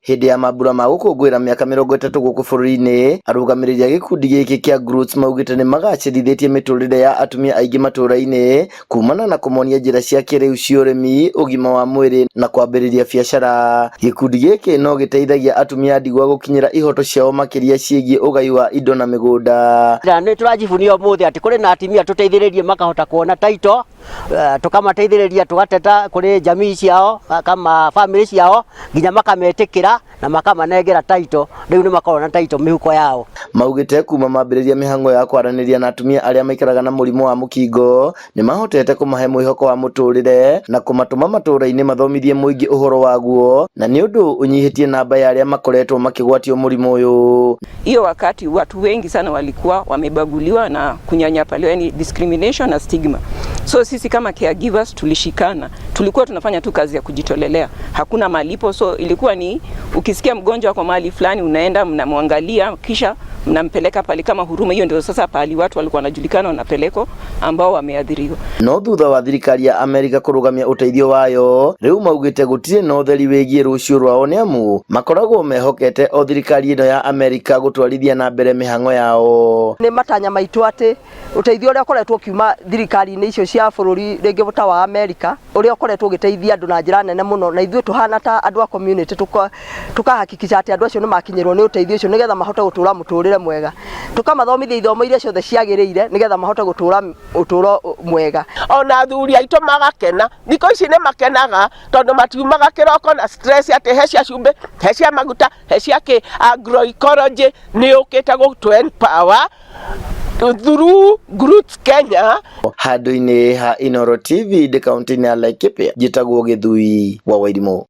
hindi ya mambura ma gukungwira miaka 30 guku bururi-ini. Arũgamĩrĩri a gikundi giki kia Groots maugite ni magacĩrithĩtie miturire ya atumia aingi matura-ini kumana na kumonia njira cia kĩrĩu cia ũrĩmi, ũgima wa mwĩrĩ na kwambĩrĩria biacara. Gikundi giki no gĩteithagia atumia ndigwa gũkinyĩra ihoto ciao makĩria ciĩgiĩ ũgai wa indo na mĩgũnda. Nĩ tũrajivunia ũmũthĩ atĩ kũrĩ na atumia tũteithĩrĩrie makahota kuona taito, tukamateithĩrĩria tugateta kũrĩ jamii ciao kama family ciao nginya makametĩkĩra na makamanengera taito, rĩu nĩ makorwo na taito mĩhuko yao. Maugite kuma mambĩrĩria mĩhang'o ya kwaranĩria na atumia arĩa maikaraga na mũrimũ wa mũkingo nĩ mahotete kũmahe mwĩhoko wa mũtũrĩre na kũmatũma matũra-inĩ mathomithie mũingĩ ũhoro waguo, na nĩ ũndũ ũnyihĩtie namba ya arĩa makoretwo makĩgwatio mũrimũ ũyũ. Hiyo wakati watu wengi sana walikuwa wamebaguliwa na kunyanyapaliwa, yani discrimination na stigma. So sisi kama caregivers tulishikana, tulikuwa tunafanya tu kazi ya kujitolelea, hakuna malipo. So ilikuwa ni ukisikia mgonjwa kwa mahali fulani unaenda mnamwangalia kisha mnampeleka pale kama Huruma. Hiyo ndio sasa pale watu walikuwa wanajulikana wanapeleko ambao wameadhiriwa. No thutha wa thirikari ya Amerika kũrũgamia ũteithio wayo, rĩu maugite gũtirĩ na ũtheri wĩgiĩ rũciũ rwao, nĩamu makoragwo mehokete o thirikari ĩno ya Amerika gũtwarithia na mbere mĩhang'o yao. Nĩ matanya maitũ atĩ ũteithio ũrĩa ũkoretwo kiuma thirikari-inĩ icio cia bũrũri rĩngĩ bũta wa Amerika ũrĩa ũkoretwo ũgĩteithia andũ na njĩra nene mũno, na ithuĩ tũhana ta andũ a community tukahakikisha atĩ andũ acio nĩ makinyĩrwo nĩ ũteithio ũcio nĩgetha mahote gũtũra mũtũrĩre mwega, tukamathomithia ithomo iria ciothe ciagĩrĩire nĩgetha mahote gũtũra ũtũro mwega. Ona athuri aitũ magakena, thikũ ici nĩ makenaga tondũ matiumaga kĩroko na stress atĩ he cia cumbĩ, he cia maguta, he cia agroecology, nĩ ũkĩte gũtũ empower through Groots Kenya. Handũ-inĩ ha Inooro TV kaunti-inĩ ya Laikipia, njĩtagwo Gĩthui wa Wairimũ.